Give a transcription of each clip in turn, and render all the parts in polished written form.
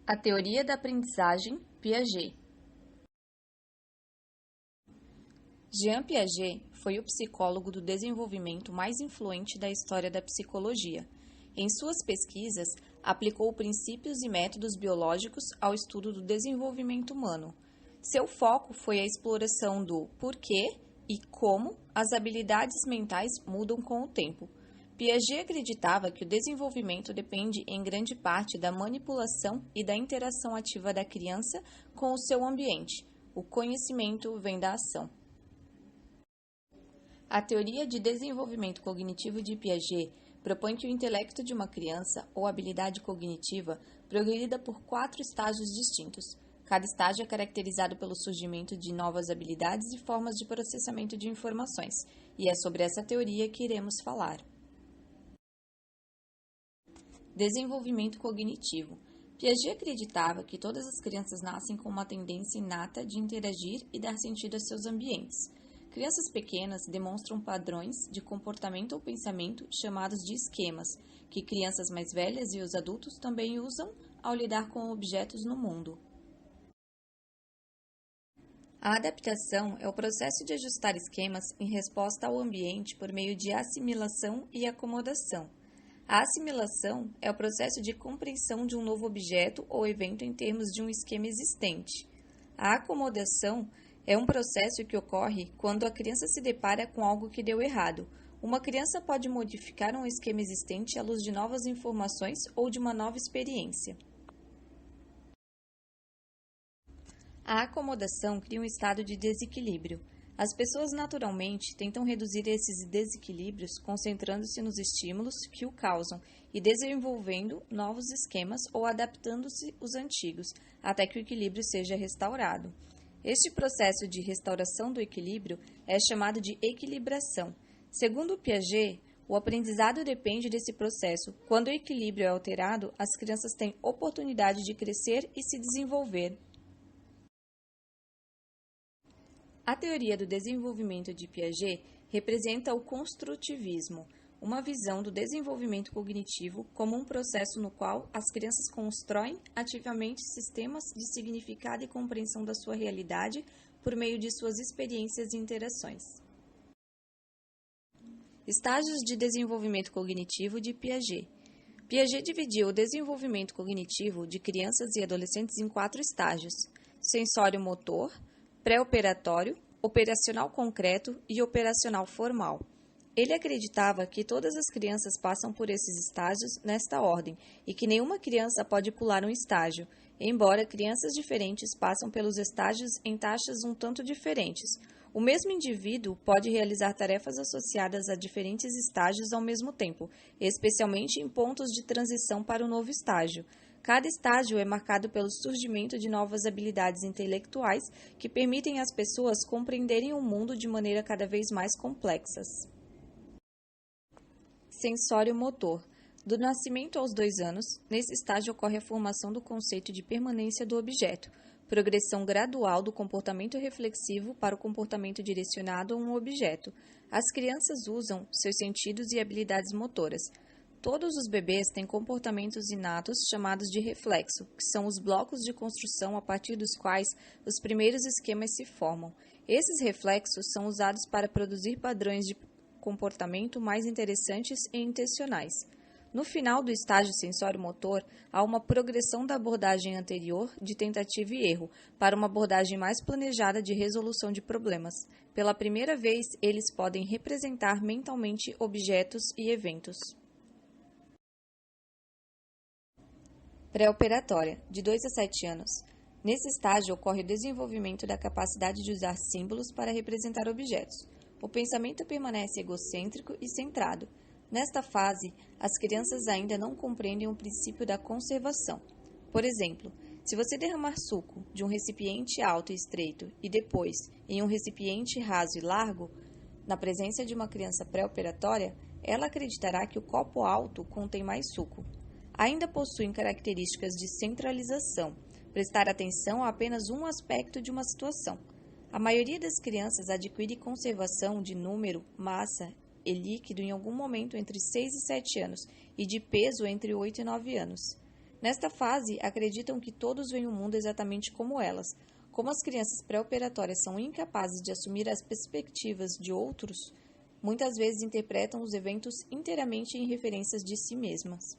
A teoria da aprendizagem, Piaget. Jean Piaget foi o psicólogo do desenvolvimento mais influente da história da psicologia. Em suas pesquisas, aplicou princípios e métodos biológicos ao estudo do desenvolvimento humano. Seu foco foi a exploração do porquê e como as habilidades mentais mudam com o tempo. Piaget acreditava que o desenvolvimento depende em grande parte da manipulação e da interação ativa da criança com o seu ambiente. O conhecimento vem da ação. A teoria de desenvolvimento cognitivo de Piaget propõe que o intelecto de uma criança, ou habilidade cognitiva, progrida por 4 estágios distintos. Cada estágio é caracterizado pelo surgimento de novas habilidades e formas de processamento de informações, e é sobre essa teoria que iremos falar. Desenvolvimento cognitivo. Piaget acreditava que todas as crianças nascem com uma tendência inata de interagir e dar sentido a seus ambientes. Crianças pequenas demonstram padrões de comportamento ou pensamento chamados de esquemas, que crianças mais velhas e os adultos também usam ao lidar com objetos no mundo. A adaptação é o processo de ajustar esquemas em resposta ao ambiente por meio de assimilação e acomodação. A assimilação é o processo de compreensão de um novo objeto ou evento em termos de um esquema existente. A acomodação é um processo que ocorre quando a criança se depara com algo que deu errado. Uma criança pode modificar um esquema existente à luz de novas informações ou de uma nova experiência. A acomodação cria um estado de desequilíbrio. As pessoas naturalmente tentam reduzir esses desequilíbrios concentrando-se nos estímulos que o causam e desenvolvendo novos esquemas ou adaptando-se os antigos, até que o equilíbrio seja restaurado. Este processo de restauração do equilíbrio é chamado de equilibração. Segundo Piaget, o aprendizado depende desse processo. Quando o equilíbrio é alterado, as crianças têm oportunidade de crescer e se desenvolver. A teoria do desenvolvimento de Piaget representa o construtivismo, uma visão do desenvolvimento cognitivo como um processo no qual as crianças constroem ativamente sistemas de significado e compreensão da sua realidade por meio de suas experiências e interações. Estágios de desenvolvimento cognitivo de Piaget. Piaget dividiu o desenvolvimento cognitivo de crianças e adolescentes em 4 estágios: sensório-motor, pré-operatório, operacional concreto e operacional formal. Ele acreditava que todas as crianças passam por esses estágios nesta ordem e que nenhuma criança pode pular um estágio, embora crianças diferentes passam pelos estágios em taxas um tanto diferentes. O mesmo indivíduo pode realizar tarefas associadas a diferentes estágios ao mesmo tempo, especialmente em pontos de transição para o novo estágio. Cada estágio é marcado pelo surgimento de novas habilidades intelectuais que permitem às pessoas compreenderem o mundo de maneira cada vez mais complexas. Sensório-motor. Do nascimento aos 2 anos, nesse estágio ocorre a formação do conceito de permanência do objeto, progressão gradual do comportamento reflexivo para o comportamento direcionado a um objeto. As crianças usam seus sentidos e habilidades motoras. Todos os bebês têm comportamentos inatos chamados de reflexo, que são os blocos de construção a partir dos quais os primeiros esquemas se formam. Esses reflexos são usados para produzir padrões de comportamento mais interessantes e intencionais. No final do estágio sensório-motor, há uma progressão da abordagem anterior de tentativa e erro para uma abordagem mais planejada de resolução de problemas. Pela primeira vez, eles podem representar mentalmente objetos e eventos. Pré-operatória, de 2 a 7 anos. Nesse estágio ocorre o desenvolvimento da capacidade de usar símbolos para representar objetos. O pensamento permanece egocêntrico e centrado. Nesta fase, as crianças ainda não compreendem o princípio da conservação. Por exemplo, se você derramar suco de um recipiente alto e estreito e depois em um recipiente raso e largo, na presença de uma criança pré-operatória, ela acreditará que o copo alto contém mais suco. Ainda possuem características de centralização, prestar atenção a apenas um aspecto de uma situação. A maioria das crianças adquire conservação de número, massa e líquido em algum momento entre 6 e 7 anos e de peso entre 8 e 9 anos. Nesta fase, acreditam que todos veem o mundo exatamente como elas. Como as crianças pré-operatórias são incapazes de assumir as perspectivas de outros, muitas vezes interpretam os eventos inteiramente em referências de si mesmas.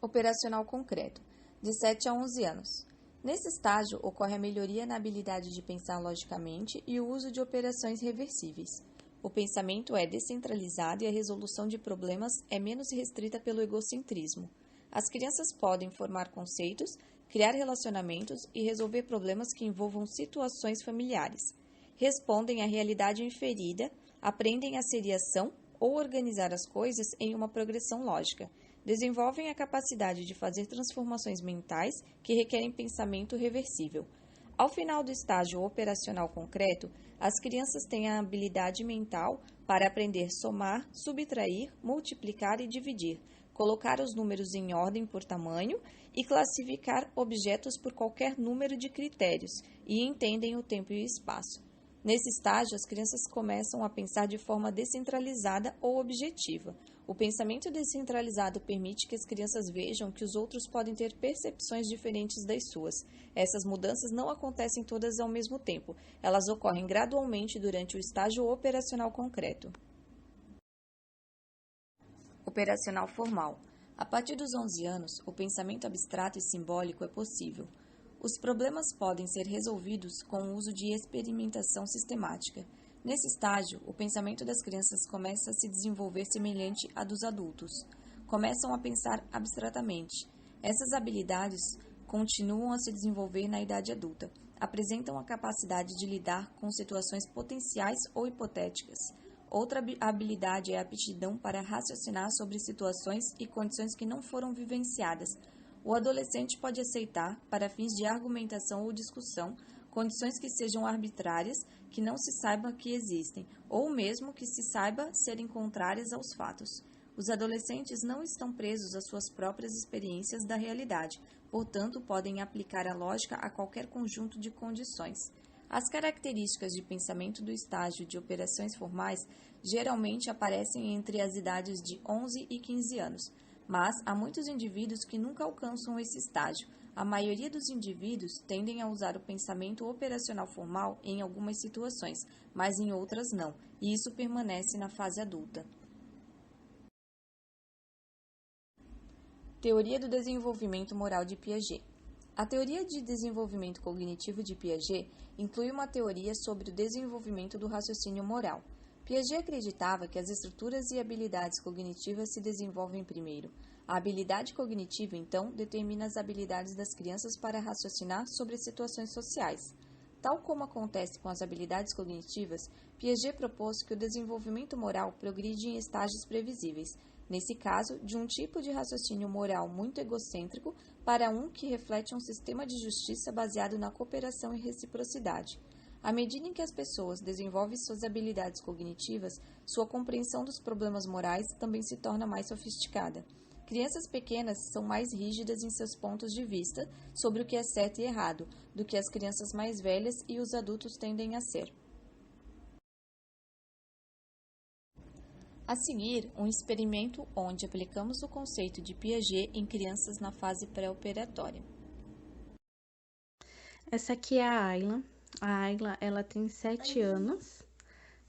Operacional concreto, de 7 a 11 anos. Nesse estágio, ocorre a melhoria na habilidade de pensar logicamente e o uso de operações reversíveis. O pensamento é descentralizado e a resolução de problemas é menos restrita pelo egocentrismo. As crianças podem formar conceitos, criar relacionamentos e resolver problemas que envolvam situações familiares. Respondem à realidade inferida, aprendem a seriação ou organizar as coisas em uma progressão lógica. Desenvolvem a capacidade de fazer transformações mentais que requerem pensamento reversível. Ao final do estágio operacional concreto, as crianças têm a habilidade mental para aprender somar, subtrair, multiplicar e dividir, colocar os números em ordem por tamanho e classificar objetos por qualquer número de critérios, e entendem o tempo e o espaço. Nesse estágio, as crianças começam a pensar de forma descentralizada ou objetiva. O pensamento descentralizado permite que as crianças vejam que os outros podem ter percepções diferentes das suas. Essas mudanças não acontecem todas ao mesmo tempo. Elas ocorrem gradualmente durante o estágio operacional concreto. Operacional formal. A partir dos 11 anos, o pensamento abstrato e simbólico é possível. Os problemas podem ser resolvidos com o uso de experimentação sistemática. Nesse estágio, o pensamento das crianças começa a se desenvolver semelhante à dos adultos. Começam a pensar abstratamente. Essas habilidades continuam a se desenvolver na idade adulta. Apresentam a capacidade de lidar com situações potenciais ou hipotéticas. Outra habilidade é a aptidão para raciocinar sobre situações e condições que não foram vivenciadas. O adolescente pode aceitar, para fins de argumentação ou discussão, condições que sejam arbitrárias, que não se saiba que existem, ou mesmo que se saiba serem contrárias aos fatos. Os adolescentes não estão presos às suas próprias experiências da realidade, portanto, podem aplicar a lógica a qualquer conjunto de condições. As características de pensamento do estágio de operações formais geralmente aparecem entre as idades de 11 e 15 anos, mas há muitos indivíduos que nunca alcançam esse estágio. A maioria dos indivíduos tendem a usar o pensamento operacional formal em algumas situações, mas em outras não, e isso permanece na fase adulta. Teoria do desenvolvimento moral de Piaget. A teoria de desenvolvimento cognitivo de Piaget inclui uma teoria sobre o desenvolvimento do raciocínio moral. Piaget acreditava que as estruturas e habilidades cognitivas se desenvolvem primeiro. A habilidade cognitiva, então, determina as habilidades das crianças para raciocinar sobre situações sociais. Tal como acontece com as habilidades cognitivas, Piaget propôs que o desenvolvimento moral progride em estágios previsíveis, nesse caso, de um tipo de raciocínio moral muito egocêntrico para um que reflete um sistema de justiça baseado na cooperação e reciprocidade. À medida em que as pessoas desenvolvem suas habilidades cognitivas, sua compreensão dos problemas morais também se torna mais sofisticada. Crianças pequenas são mais rígidas em seus pontos de vista sobre o que é certo e errado do que as crianças mais velhas e os adultos tendem a ser. A seguir, um experimento onde aplicamos o conceito de Piaget em crianças na fase pré-operatória. Essa aqui é a Ayla. A Ayla, ela tem 7 anos,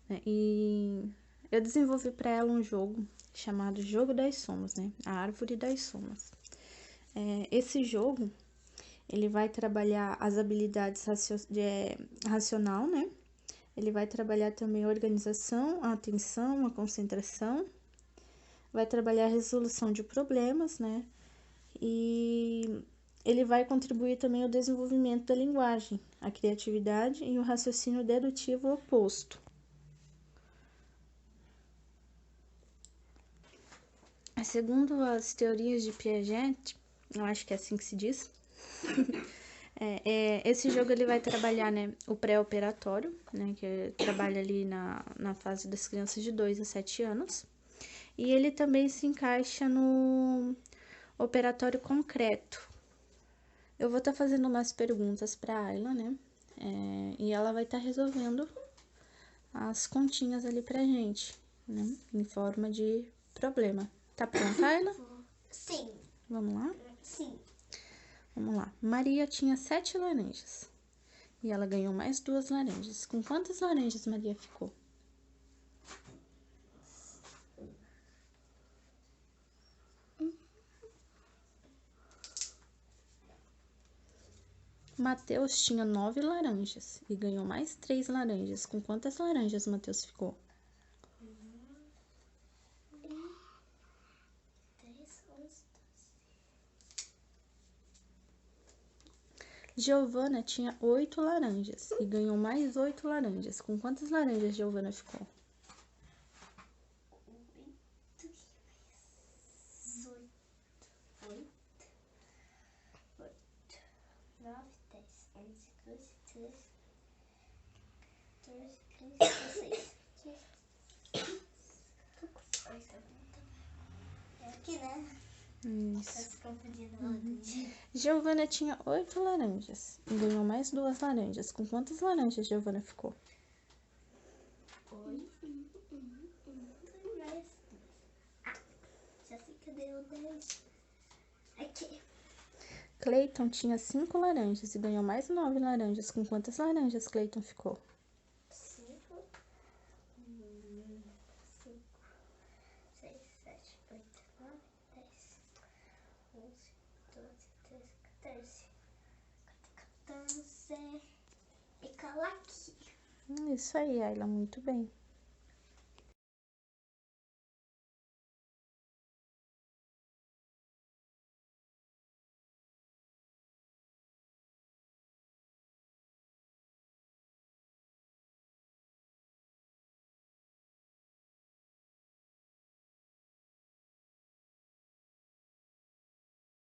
né, e eu desenvolvi para ela um jogo chamado Jogo das Somas, né? A Árvore das Somas. Esse jogo, ele vai trabalhar as habilidades racional, né? Ele vai trabalhar também a organização, a atenção, a concentração. Vai trabalhar a resolução de problemas, né? E ele vai contribuir também ao desenvolvimento da linguagem, a criatividade e o raciocínio dedutivo oposto. Segundo as teorias de Piaget, eu acho que é assim que se diz, esse jogo ele vai trabalhar, né, o pré-operatório, né, que trabalha ali na fase das crianças de 2 a 7 anos, e ele também se encaixa no operatório concreto. Eu vou estar fazendo umas perguntas para a Ayla, né, e ela vai estar resolvendo as continhas ali pra gente, né, em forma de problema. Tá pronta, Ayla? Sim. Vamos lá? Sim. Vamos lá. Maria tinha 7 laranjas. E ela ganhou mais 2 laranjas. Com quantas laranjas Maria ficou? Mateus tinha 9 laranjas e ganhou mais 3 laranjas. Com quantas laranjas Mateus ficou? 3, 11, Giovana tinha 8 laranjas e ganhou mais 8 laranjas. Com quantas laranjas Giovana ficou? 9, 10, 11, 12, 13, 14, 15, 16. É aqui, né? Isso. Tá se confundindo ontem. Giovana tinha 8 laranjas e ganhou mais 2 laranjas. Com quantas laranjas Giovana ficou? 8, mais 2. Já sei que deu 10. Aqui. Cleiton tinha 5 laranjas e ganhou mais 9 laranjas. Com quantas laranjas Cleiton ficou? 5, 5, 6, 7, 8, 9, 10, 11, 12, 13, 14. 14. E cala aqui. Isso aí, Ayla, muito bem.